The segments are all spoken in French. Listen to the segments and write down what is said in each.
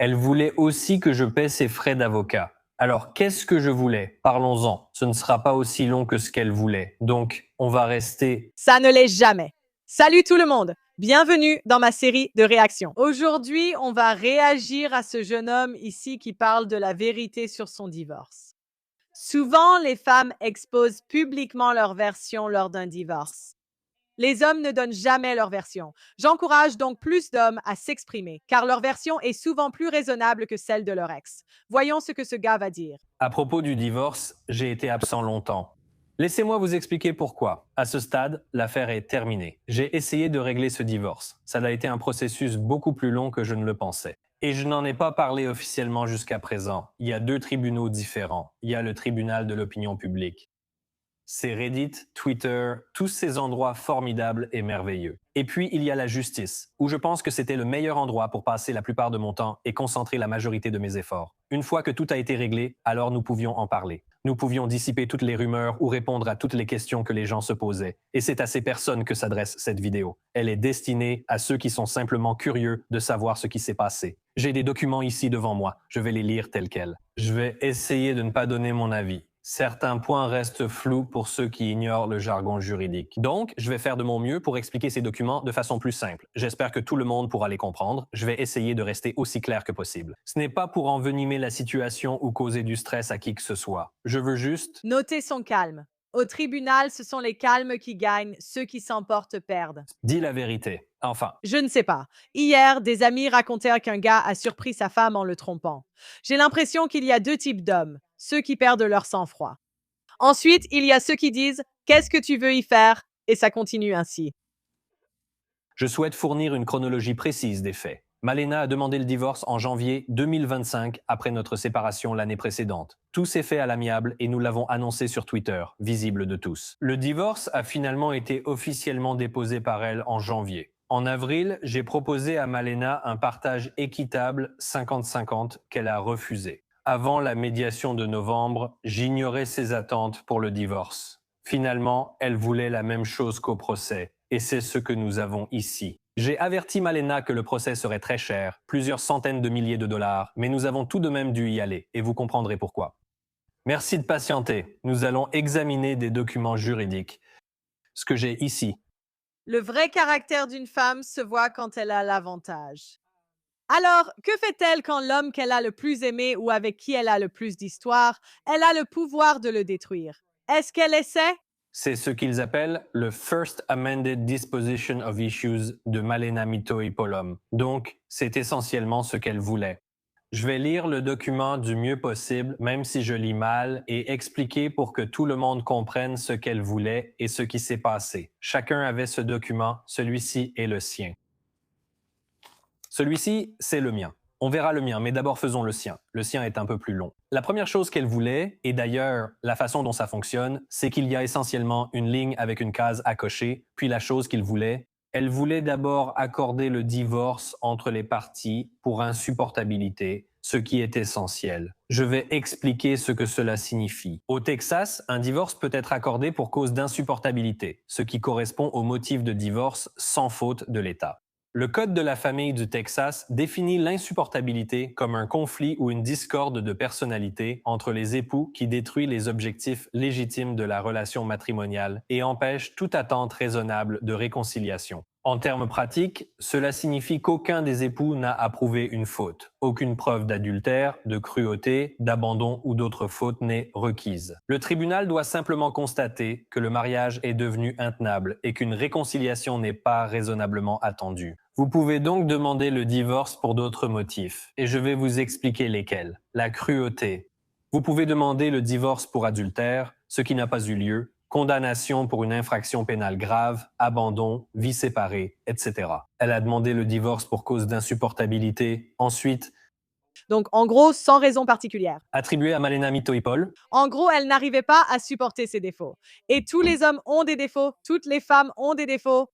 Elle voulait aussi que je paie ses frais d'avocat. Alors, qu'est-ce que je voulais? Parlons-en. Ce ne sera pas aussi long que ce qu'elle voulait. Donc, on va rester... Ça ne l'est jamais. Salut tout le monde. Bienvenue dans ma série de réactions. Aujourd'hui, on va réagir à ce jeune homme ici qui parle de la vérité sur son divorce. Souvent, les femmes exposent publiquement leur version lors d'un divorce. Les hommes ne donnent jamais leur version. J'encourage donc plus d'hommes à s'exprimer, car leur version est souvent plus raisonnable que celle de leur ex. Voyons ce que ce gars va dire. À propos du divorce, j'ai été absent longtemps. Laissez-moi vous expliquer pourquoi. À ce stade, l'affaire est terminée. J'ai essayé de régler ce divorce. Ça a été un processus beaucoup plus long que je ne le pensais. Et je n'en ai pas parlé officiellement jusqu'à présent. Il y a 2 tribunaux différents. Il y a le tribunal de l'opinion publique. C'est Reddit, Twitter, tous ces endroits formidables et merveilleux. Et puis, il y a la justice, où je pense que c'était le meilleur endroit pour passer la plupart de mon temps et concentrer la majorité de mes efforts. Une fois que tout a été réglé, alors nous pouvions en parler. Nous pouvions dissiper toutes les rumeurs ou répondre à toutes les questions que les gens se posaient. Et c'est à ces personnes que s'adresse cette vidéo. Elle est destinée à ceux qui sont simplement curieux de savoir ce qui s'est passé. J'ai des documents ici devant moi. Je vais les lire tels quels. Je vais essayer de ne pas donner mon avis. Certains points restent flous pour ceux qui ignorent le jargon juridique. Donc, je vais faire de mon mieux pour expliquer ces documents de façon plus simple. J'espère que tout le monde pourra les comprendre. Je vais essayer de rester aussi clair que possible. Ce n'est pas pour envenimer la situation ou causer du stress à qui que ce soit. Je veux juste... Notez son calme. Au tribunal, ce sont les calmes qui gagnent, ceux qui s'emportent perdent. Dis la vérité. Enfin, Je ne sais pas. Hier, des amis racontèrent qu'un gars a surpris sa femme en le trompant. J'ai l'impression qu'il y a 2 types d'hommes, ceux qui perdent leur sang-froid. Ensuite, il y a ceux qui disent qu'est-ce que tu veux y faire et ça continue ainsi. je souhaite fournir une chronologie précise des faits. Malena a demandé le divorce en janvier 2025 après notre séparation l'année précédente. Tout s'est fait à l'amiable et nous l'avons annoncé sur Twitter, visible de tous. Le divorce a finalement été officiellement déposé par elle en janvier. En avril, j'ai proposé à Malena un partage équitable 50-50 qu'elle a refusé. Avant la médiation de novembre, j'ignorais ses attentes pour le divorce. Finalement, elle voulait la même chose qu'au procès, et c'est ce que nous avons ici. J'ai averti Malena que le procès serait très cher, plusieurs centaines de milliers de dollars, mais nous avons tout de même dû y aller, et vous comprendrez pourquoi. Merci de patienter. Nous allons examiner des documents juridiques. Ce que j'ai ici. Le vrai caractère d'une femme se voit quand elle a l'avantage. Alors, que fait-elle quand l'homme qu'elle a le plus aimé ou avec qui elle a le plus d'histoire, elle a le pouvoir de le détruire? Est-ce qu'elle essaie? C'est ce qu'ils appellent le First Amended Disposition of Issues de Malena Mitoipolom. Donc, c'est essentiellement ce qu'elle voulait. Je vais lire le document du mieux possible, même si je lis mal, et expliquer pour que tout le monde comprenne ce qu'elle voulait et ce qui s'est passé. Chacun avait ce document, celui-ci est le sien. Celui-ci, c'est le mien. On verra le mien, mais d'abord faisons le sien. Le sien est un peu plus long. La première chose qu'elle voulait, et d'ailleurs la façon dont ça fonctionne, c'est qu'il y a essentiellement une ligne avec une case à cocher, puis la chose qu'il voulait. Elle voulait d'abord accorder le divorce entre les parties pour insupportabilité, ce qui est essentiel. Je vais expliquer ce que cela signifie. Au Texas, un divorce peut être accordé pour cause d'insupportabilité, ce qui correspond au motif de divorce sans faute de l'État. Le Code de la famille du Texas définit l'insupportabilité comme un conflit ou une discorde de personnalité entre les époux qui détruit les objectifs légitimes de la relation matrimoniale et empêche toute attente raisonnable de réconciliation. En termes pratiques, cela signifie qu'aucun des époux n'a approuvé une faute. Aucune preuve d'adultère, de cruauté, d'abandon ou d'autres fautes n'est requise. Le tribunal doit simplement constater que le mariage est devenu intenable et qu'une réconciliation n'est pas raisonnablement attendue. Vous pouvez donc demander le divorce pour d'autres motifs, et je vais vous expliquer lesquels. La cruauté. Vous pouvez demander le divorce pour adultère, ce qui n'a pas eu lieu, condamnation pour une infraction pénale grave, abandon, vie séparée, etc. Elle a demandé le divorce pour cause d'insupportabilité. Ensuite, Donc, en gros, sans raison particulière. attribué à Malena Mitoipol. En gros, elle n'arrivait pas à supporter ses défauts. Et tous les hommes ont des défauts, toutes les femmes ont des défauts.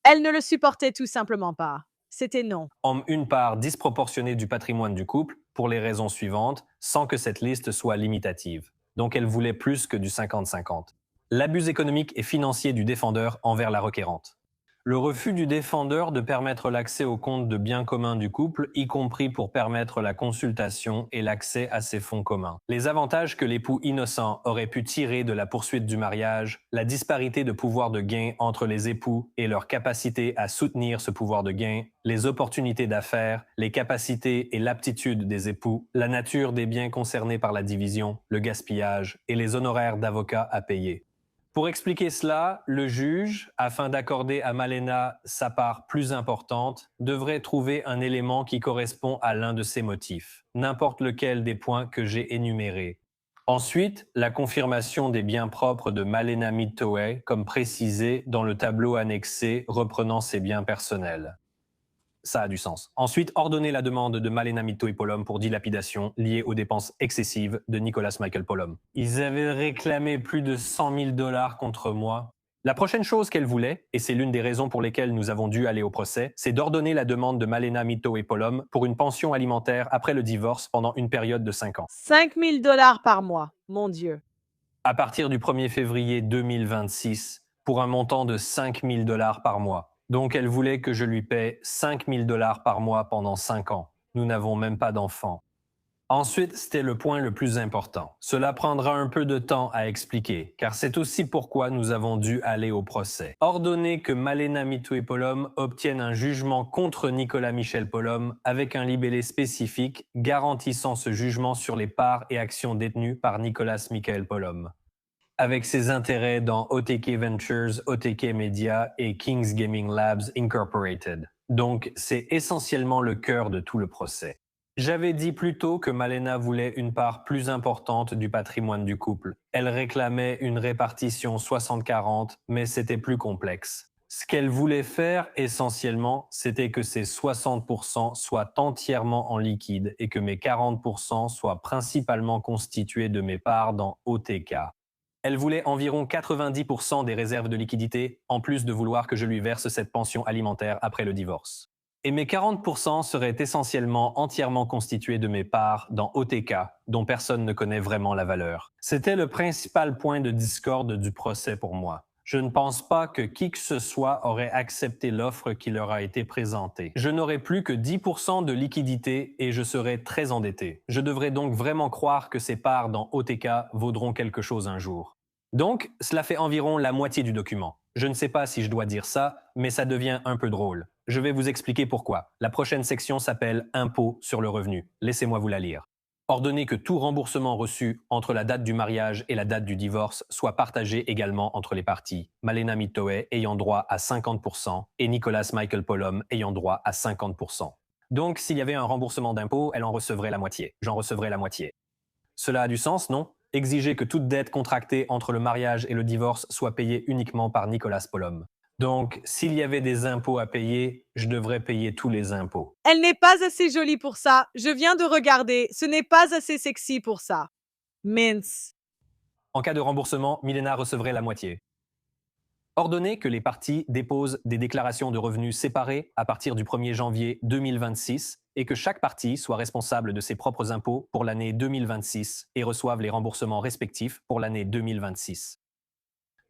Elle ne le supportait tout simplement pas. C'était non. Une part disproportionnée du patrimoine du couple pour les raisons suivantes, sans que cette liste soit limitative. Donc elle voulait plus que du 50-50. L'abus économique et financier du défendeur envers la requérante. Le refus du défendeur de permettre l'accès aux comptes de biens communs du couple, y compris pour permettre la consultation et l'accès à ces fonds communs. Les avantages que l'époux innocent aurait pu tirer de la poursuite du mariage, la disparité de pouvoir de gain entre les époux et leur capacité à soutenir ce pouvoir de gain, les opportunités d'affaires, les capacités et l'aptitude des époux, la nature des biens concernés par la division, le gaspillage et les honoraires d'avocat à payer. Pour expliquer cela, le juge, afin d'accorder à Malena sa part plus importante, devrait trouver un élément qui correspond à l'un de ses motifs, n'importe lequel des points que j'ai énumérés. Ensuite, la confirmation des biens propres de Malena Mitoe, comme précisé dans le tableau annexé reprenant ses biens personnels. Ça a du sens. Ensuite, ordonner la demande de Malena Mitoe Polom pour dilapidation liée aux dépenses excessives de Nicolas Michael Polom. Ils avaient réclamé plus de 100 000 dollars contre moi. La prochaine chose qu'elle voulait, et c'est l'une des raisons pour lesquelles nous avons dû aller au procès, c'est d'ordonner la demande de Malena Mitoe Polom pour une pension alimentaire après le divorce pendant une période de 5 ans. 5 000 dollars par mois, mon Dieu. À partir du 1er février 2026, pour un montant de 5 000 dollars par mois. Donc elle voulait que je lui paie 5 000 dollars par mois pendant 5 ans. Nous n'avons même pas d'enfants. Ensuite, c'était le point le plus important. Cela prendra un peu de temps à expliquer, car c'est aussi pourquoi nous avons dû aller au procès. Ordonner que Malena Mitoe Polom obtienne un jugement contre Nicolas Michel Polom avec un libellé spécifique garantissant ce jugement sur les parts et actions détenues par Nicolas Michael Polom, avec ses intérêts dans OTK Ventures, OTK Media et Kings Gaming Labs Incorporated. Donc, c'est essentiellement le cœur de tout le procès. J'avais dit plus tôt que Malena voulait une part plus importante du patrimoine du couple. Elle réclamait une répartition 60-40, mais c'était plus complexe. Ce qu'elle voulait faire essentiellement, c'était que ces 60% soient entièrement en liquide et que mes 40% soient principalement constitués de mes parts dans OTK. Elle voulait environ 90% des réserves de liquidité, en plus de vouloir que je lui verse cette pension alimentaire après le divorce. Et mes 40% seraient essentiellement entièrement constitués de mes parts dans OTK, dont personne ne connaît vraiment la valeur. C'était le principal point de discorde du procès pour moi. Je ne pense pas que qui que ce soit aurait accepté l'offre qui leur a été présentée. Je n'aurais plus que 10% de liquidité et je serais très endetté. Je devrais donc vraiment croire que ces parts dans OTK vaudront quelque chose un jour. Donc, cela fait environ la moitié du document. Je ne sais pas si je dois dire ça, mais ça devient un peu drôle. Je vais vous expliquer pourquoi. La prochaine section s'appelle « Impôt sur le revenu ». Laissez-moi vous la lire. Ordonner que tout remboursement reçu entre la date du mariage et la date du divorce soit partagé également entre les parties, Malena Mitoe ayant droit à 50% et Nicolas Michael Polom ayant droit à 50%. Donc, s'il y avait un remboursement d'impôt, elle en recevrait la moitié. J'en recevrais la moitié. Cela a du sens, non? Exiger que toute dette contractée entre le mariage et le divorce soit payée uniquement par Nicolas Polom. Donc, s'il y avait des impôts à payer, je devrais payer tous les impôts. Elle n'est pas assez jolie pour ça. Je viens de regarder. Ce n'est pas assez sexy pour ça. Mince. En cas de remboursement, Milena recevrait la moitié. Ordonner que les parties déposent des déclarations de revenus séparées à partir du 1er janvier 2026 et que chaque partie soit responsable de ses propres impôts pour l'année 2026 et reçoive les remboursements respectifs pour l'année 2026.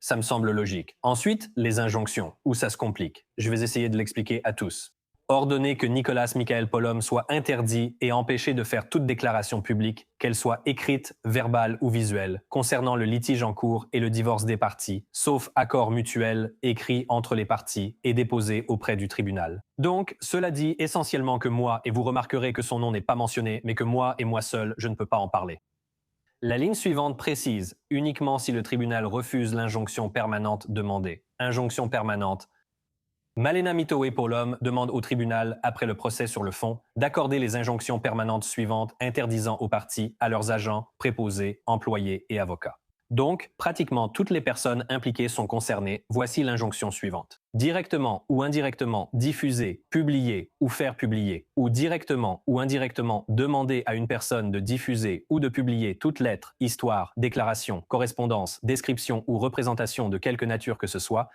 Ça me semble logique. Ensuite, les injonctions, où ça se complique. Je vais essayer de l'expliquer à tous. Ordonner que Nicolas Michael Polom soit interdit et empêché de faire toute déclaration publique, qu'elle soit écrite, verbale ou visuelle, concernant le litige en cours et le divorce des parties, sauf accord mutuel écrit entre les parties et déposé auprès du tribunal. Donc, cela dit essentiellement que moi, et vous remarquerez que son nom n'est pas mentionné, mais que moi et moi seul, je ne peux pas en parler. La ligne suivante précise uniquement si le tribunal refuse l'injonction permanente demandée. Injonction permanente. Malena Mitoe Polom demande au tribunal, après le procès sur le fond, d'accorder les injonctions permanentes suivantes interdisant aux parties, à leurs agents, préposés, employés et avocats. Donc, pratiquement toutes les personnes impliquées sont concernées. Voici l'injonction suivante. Directement ou indirectement diffuser, publier ou faire publier, ou directement ou indirectement demander à une personne de diffuser ou de publier toute lettre, histoire, déclaration, correspondance, description ou représentation de quelque nature que ce soit,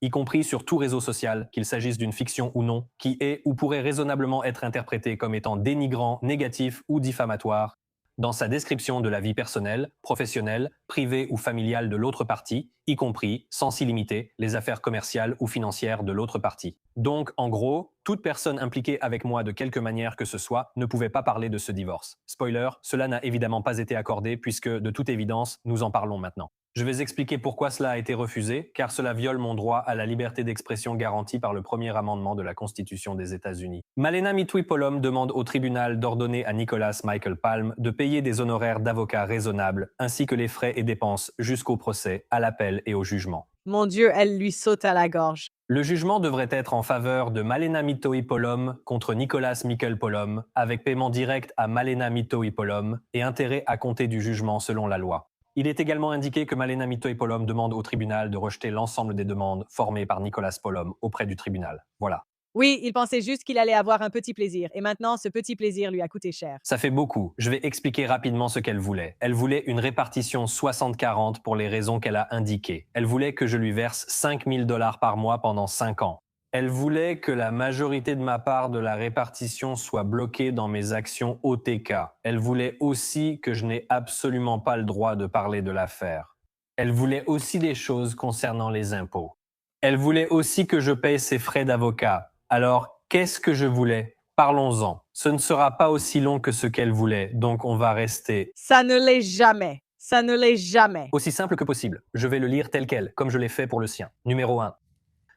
y compris sur tout réseau social, qu'il s'agisse d'une fiction ou non, qui est ou pourrait raisonnablement être interprété comme étant dénigrant, négatif ou diffamatoire, dans sa description de la vie personnelle, professionnelle, privée ou familiale de l'autre partie, y compris, sans illimité, les affaires commerciales ou financières de l'autre partie. Donc, en gros, toute personne impliquée avec moi de quelque manière que ce soit ne pouvait pas parler de ce divorce. Spoiler, cela n'a évidemment pas été accordé puisque, de toute évidence, nous en parlons maintenant. Je vais expliquer pourquoi cela a été refusé, car cela viole mon droit à la liberté d'expression garantie par le premier amendement de la Constitution des États-Unis. Malena Mitui-Polom demande au tribunal d'ordonner à Nicholas Michael Palm de payer des honoraires d'avocat raisonnables, ainsi que les frais et dépenses jusqu'au procès, à l'appel et au jugement. Mon Dieu, elle lui saute à la gorge. Le jugement devrait être en faveur de Malena Mitoi-Polom contre Nicholas Michael Polom, avec paiement direct à Malena Mitoi-Polom et intérêt à compter du jugement selon la loi. Il est également indiqué que Malena Mitoi-Polom demande au tribunal de rejeter l'ensemble des demandes formées par Nicholas Polom auprès du tribunal. Voilà. Oui, il pensait juste qu'il allait avoir un petit plaisir, et maintenant ce petit plaisir lui a coûté cher. Ça fait beaucoup. Je vais expliquer rapidement ce qu'elle voulait. Elle voulait une répartition 60-40 pour les raisons qu'elle a indiquées. Elle voulait que je lui verse 5 000 $ par mois pendant 5 ans. Elle voulait que la majorité de ma part de la répartition soit bloquée dans mes actions OTK. Elle voulait aussi que je n'ai absolument pas le droit de parler de l'affaire. Elle voulait aussi des choses concernant les impôts. Elle voulait aussi que je paye ses frais d'avocat. Alors, qu'est-ce que je voulais? Parlons-en. Ce ne sera pas aussi long que ce qu'elle voulait, donc on va rester Ça ne l'est jamais. Ça ne l'est jamais. aussi simple que possible. Je vais le lire tel quel, comme je l'ai fait pour le sien. Numéro 1.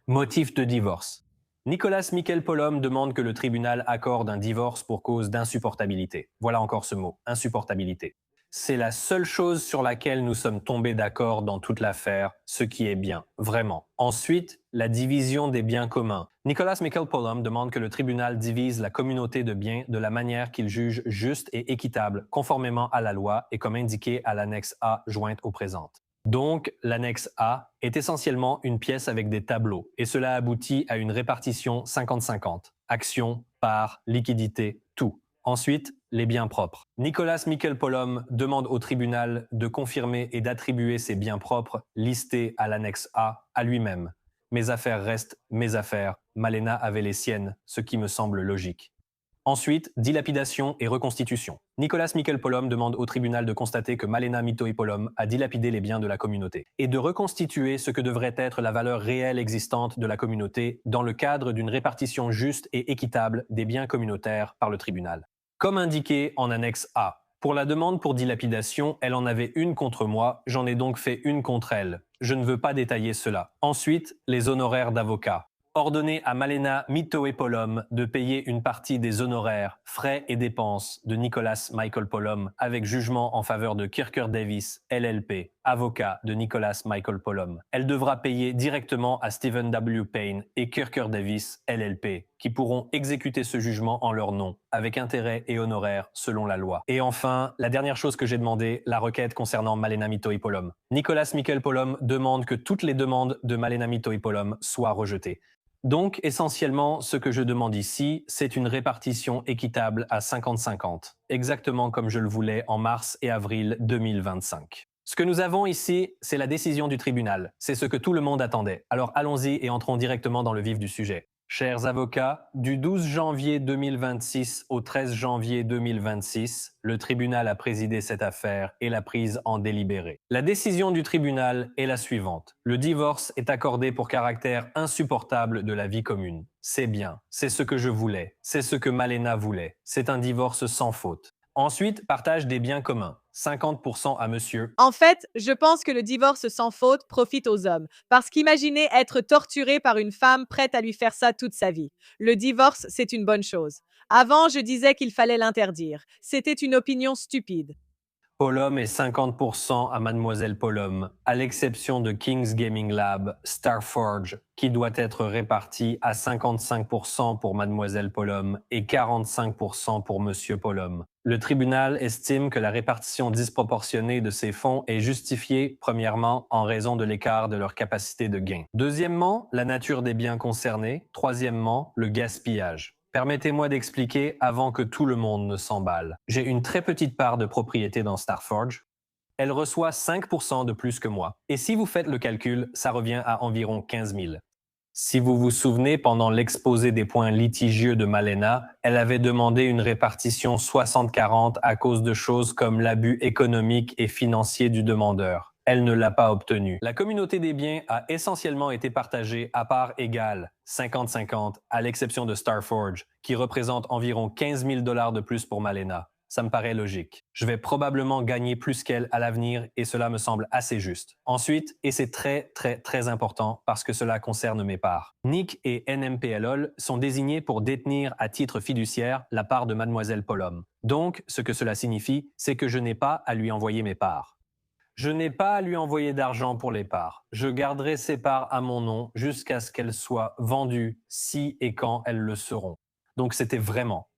Motif de divorce. Nicholas Michael Polom demande que le tribunal accorde un divorce pour cause d'insupportabilité. Voilà encore ce mot, insupportabilité. C'est la seule chose sur laquelle nous sommes tombés d'accord dans toute l'affaire, ce qui est bien, vraiment. Ensuite, la division des biens communs. Nicholas Michael Polom demande que le tribunal divise la communauté de biens de la manière qu'il juge juste et équitable, conformément à la loi et comme indiqué à l'annexe A jointe au présent. Donc, l'annexe A est essentiellement une pièce avec des tableaux, et cela aboutit à une répartition 50-50. Actions, parts, liquidités, tout. Ensuite, les biens propres. Nicholas Michael Polom demande au tribunal de confirmer et d'attribuer ses biens propres listés à l'annexe A à lui-même. Mes affaires restent mes affaires. Malena avait les siennes, ce qui me semble logique. Ensuite, dilapidation et reconstitution. Nicholas Michael Polom demande au tribunal de constater que Malena Mitoi-Polom a dilapidé les biens de la communauté et de reconstituer ce que devrait être la valeur réelle existante de la communauté dans le cadre d'une répartition juste et équitable des biens communautaires par le tribunal. Comme indiqué en annexe A, pour la demande pour dilapidation, elle en avait une contre moi, j'en ai donc fait une contre elle. Je ne veux pas détailler cela. Ensuite, les honoraires d'avocat. Ordonner à Malena Mitoi-Polom de payer une partie des honoraires, frais et dépenses de Nicholas Michael Polom avec jugement en faveur de Kirker Davis, LLP, avocat de Nicholas Michael Polom. Elle devra payer directement à Stephen W. Payne et Kirker Davis, LLP, qui pourront exécuter ce jugement en leur nom, avec intérêt et honoraires selon la loi. Et enfin, la dernière chose que j'ai demandé, la requête concernant Malena Mitoi-Polom. Nicholas Michael Polom demande que toutes les demandes de Malena Mitoi-Polom soient rejetées. Donc, essentiellement, ce que je demande ici, c'est une répartition équitable à 50-50, exactement comme je le voulais en mars et avril 2025. Ce que nous avons ici, c'est la décision du tribunal. C'est ce que tout le monde attendait. Alors allons-y et entrons directement dans le vif du sujet. Chers avocats, du 12 janvier 2026 au 13 janvier 2026, le tribunal a présidé cette affaire et l'a prise en délibéré. La décision du tribunal est la suivante. Le divorce est accordé pour caractère insupportable de la vie commune. C'est bien, c'est ce que je voulais, c'est ce que Malena voulait. C'est un divorce sans faute. Ensuite, partage des biens communs. 50% à monsieur. En fait, je pense que le divorce sans faute profite aux hommes, parce qu'imaginez être torturé par une femme prête à lui faire ça toute sa vie. Le divorce, c'est une bonne chose. Avant, je disais qu'il fallait l'interdire. C'était une opinion stupide. Polom et 50% à Mademoiselle Polom, à l'exception de King's Gaming Lab, Starforge, qui doit être réparti à 55% pour Mademoiselle Polom et 45% pour Monsieur Polom. Le tribunal estime que la répartition disproportionnée de ces fonds est justifiée, premièrement, en raison de l'écart de leur capacité de gain. Deuxièmement, la nature des biens concernés. Troisièmement, le gaspillage. Permettez-moi d'expliquer avant que tout le monde ne s'emballe. J'ai une très petite part de propriété dans Starforge. Elle reçoit 5% de plus que moi. Et si vous faites le calcul, ça revient à environ 15 000. Si vous vous souvenez, pendant l'exposé des points litigieux de Malena, elle avait demandé une répartition 60-40 à cause de choses comme l'abus économique et financier du demandeur. Elle ne l'a pas obtenu. La communauté des biens a essentiellement été partagée à part égale, 50-50, à l'exception de Starforge, qui représente environ 15 000 $ de plus pour Malena. Ça me paraît logique. Je vais probablement gagner plus qu'elle à l'avenir et cela me semble assez juste. Ensuite, et c'est très important parce que cela concerne mes parts, Nick et NMPLOL sont désignés pour détenir à titre fiduciaire la part de Mademoiselle Polom. Donc, ce que cela signifie, c'est que je n'ai pas à lui envoyer mes parts. Je n'ai pas à lui envoyer d'argent pour les parts. Je garderai ces parts à mon nom jusqu'à ce qu'elles soient vendues si et quand elles le seront. Donc c'était vraiment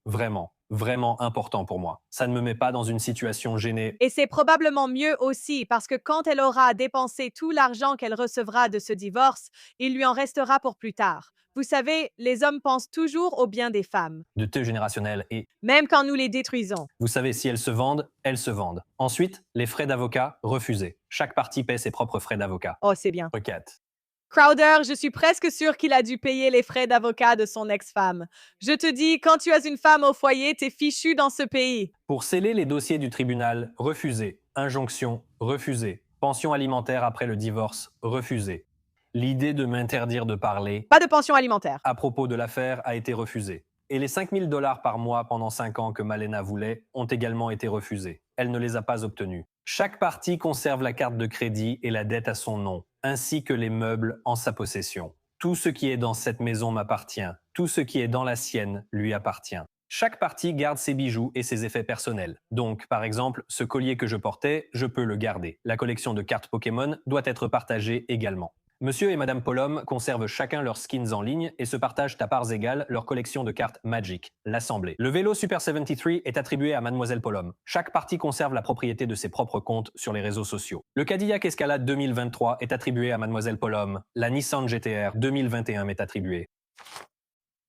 important pour moi. Ça ne me met pas dans une situation gênée. Et c'est probablement mieux aussi parce que quand elle aura dépensé tout l'argent qu'elle recevra de ce divorce, il lui en restera pour plus tard. Vous savez, les hommes pensent toujours au bien des femmes, De deuil générationnel et, même quand nous les détruisons. vous savez, si elles se vendent, elles se vendent. Ensuite, les frais d'avocat, refusés. Chaque partie paie ses propres frais d'avocat. Oh, c'est bien. Requête. Crowder, je suis presque sûre qu'il a dû payer les frais d'avocat de son ex-femme. Je te dis, quand tu as une femme au foyer, t'es fichu dans ce pays. Pour sceller les dossiers du tribunal, refusé. Injonction, refusé. Pension alimentaire après le divorce, refusé. L'idée de m'interdire de parler Pas de pension alimentaire. à propos de l'affaire a été refusée. Et les 5 000 $ par mois pendant 5 ans que Malena voulait ont également été refusés. Elle ne les a pas obtenus. Chaque partie conserve la carte de crédit et la dette à son nom, ainsi que les meubles en sa possession. Tout ce qui est dans cette maison m'appartient. Tout ce qui est dans la sienne lui appartient. Chaque partie garde ses bijoux et ses effets personnels. Donc, par exemple, ce collier que je portais, je peux le garder. La collection de cartes Pokémon doit être partagée également. Monsieur et Madame Polom conservent chacun leurs skins en ligne et se partagent à parts égales leur collection de cartes Magic, l'Assemblée. Le vélo Super 73 est attribué à Mademoiselle Polom. Chaque partie conserve la propriété de ses propres comptes sur les réseaux sociaux. Le Cadillac Escalade 2023 est attribué à Mademoiselle Polom. La Nissan GTR 2021 m'est attribuée.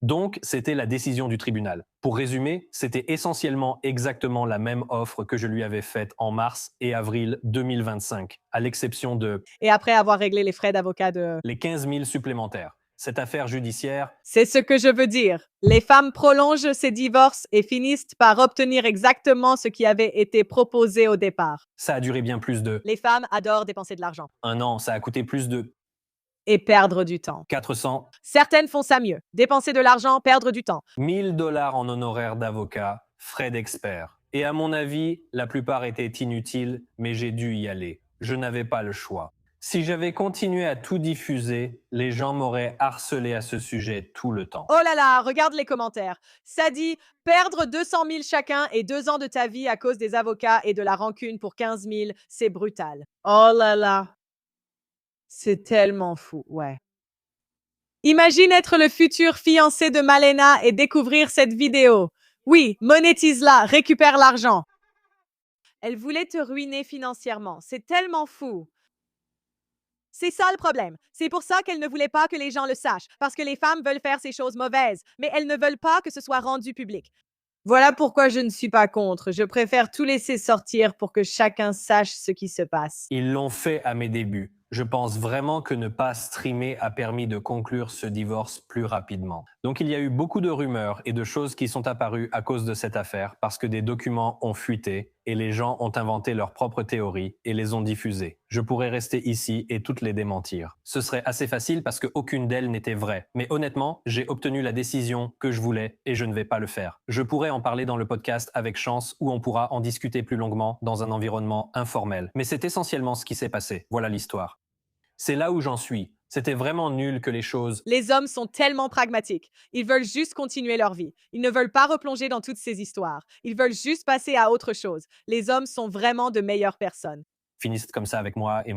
Donc, c'était la décision du tribunal. Pour résumer, c'était essentiellement exactement la même offre que je lui avais faite en mars et avril 2025, à l'exception de Et après avoir réglé les frais d'avocat de... les 15 000 supplémentaires. Cette affaire judiciaire, C'est ce que je veux dire. Les femmes prolongent ces divorces et finissent par obtenir exactement ce qui avait été proposé au départ. ça a duré bien plus de Les femmes adorent dépenser de l'argent 1 an, ça a coûté plus de et perdre du temps. 400 Certaines font ça mieux. Dépenser de l'argent, perdre du temps. 000 $ en honoraires d'avocat, frais d'expert. Et à mon avis, la plupart étaient inutiles, mais j'ai dû y aller. Je n'avais pas le choix. Si j'avais continué à tout diffuser, les gens m'auraient harcelé à ce sujet tout le temps. Oh là là, regarde les commentaires. Ça dit perdre 200 000 chacun et 2 ans de ta vie à cause des avocats et de la rancune pour 15 000, c'est brutal. Oh là là. C'est tellement fou, ouais. Imagine être le futur fiancé de Malena et découvrir cette vidéo. Oui, monétise-la, récupère l'argent. Elle voulait te ruiner financièrement. C'est tellement fou. C'est ça le problème. C'est pour ça qu'elle ne voulait pas que les gens le sachent, parce que les femmes veulent faire ces choses mauvaises, mais elles ne veulent pas que ce soit rendu public. Voilà pourquoi je ne suis pas contre. Je préfère tout laisser sortir pour que chacun sache ce qui se passe. Ils l'ont fait à mes débuts. Je pense vraiment que ne pas streamer a permis de conclure ce divorce plus rapidement. Donc il y a eu beaucoup de rumeurs et de choses qui sont apparues à cause de cette affaire parce que des documents ont fuité et les gens ont inventé leurs propres théories et les ont diffusées. Je pourrais rester ici et toutes les démentir. Ce serait assez facile parce qu'aucune d'elles n'était vraie. Mais honnêtement, j'ai obtenu la décision que je voulais et je ne vais pas le faire. Je pourrais en parler dans le podcast avec Chance où on pourra en discuter plus longuement dans un environnement informel. Mais c'est essentiellement ce qui s'est passé. Voilà l'histoire. C'est là où j'en suis. C'était vraiment nul que les choses... Les hommes sont tellement pragmatiques. Ils veulent juste continuer leur vie. Ils ne veulent pas replonger dans toutes ces histoires. Ils veulent juste passer à autre chose. Les hommes sont vraiment de meilleures personnes. finissent comme ça avec moi et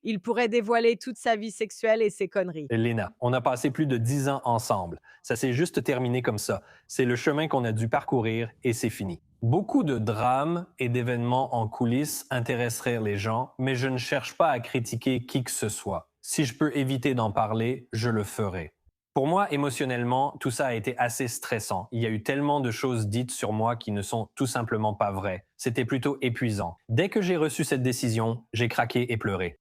Il pourrait dévoiler toute sa vie sexuelle et ses conneries. Lena. On a passé plus de 10 ans ensemble. Ça s'est juste terminé comme ça. C'est le chemin qu'on a dû parcourir et c'est fini. Beaucoup de drames et d'événements en coulisses intéresseraient les gens, mais je ne cherche pas à critiquer qui que ce soit. Si je peux éviter d'en parler, je le ferai. Pour moi, émotionnellement, tout ça a été assez stressant. Il y a eu tellement de choses dites sur moi qui ne sont tout simplement pas vraies. C'était plutôt épuisant. Dès que j'ai reçu cette décision, j'ai craqué et pleuré.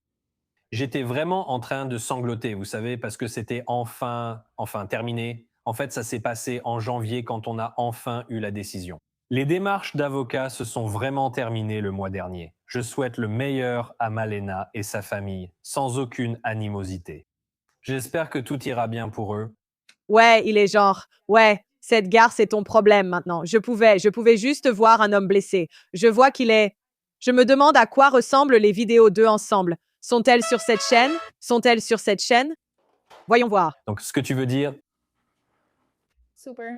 J'étais vraiment en train de sangloter, vous savez, parce que c'était enfin terminé. En fait, ça s'est passé en janvier quand on a enfin eu la décision. Les démarches d'avocat se sont vraiment terminées le mois dernier. Je souhaite le meilleur à Malena et sa famille, sans aucune animosité. J'espère que tout ira bien pour eux. Ouais, il est genre, ouais, cette gare, c'est ton problème maintenant. Je pouvais juste voir un homme blessé. Je vois qu'il est. Je me demande à quoi ressemblent les vidéos d'eux ensemble. Sont-elles sur cette chaîne? Sont-elles sur cette chaîne? Voyons voir. Donc, ce que tu veux dire, Super.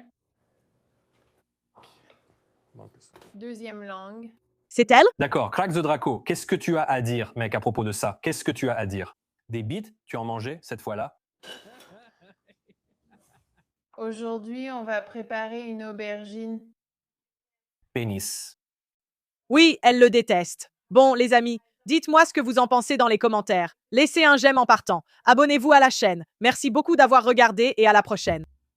Deuxième langue. C'est elle? d'accord, Crack the Draco, qu'est-ce que tu as à dire, mec, à propos de ça? Qu'est-ce que tu as à dire? Des bites, tu en mangeais cette fois-là? Aujourd'hui, on va préparer une aubergine. Pénis. Oui, elle le déteste. Bon, les amis, dites-moi ce que vous en pensez dans les commentaires. Laissez un j'aime en partant. Abonnez-vous à la chaîne. Merci beaucoup d'avoir regardé et à la prochaine.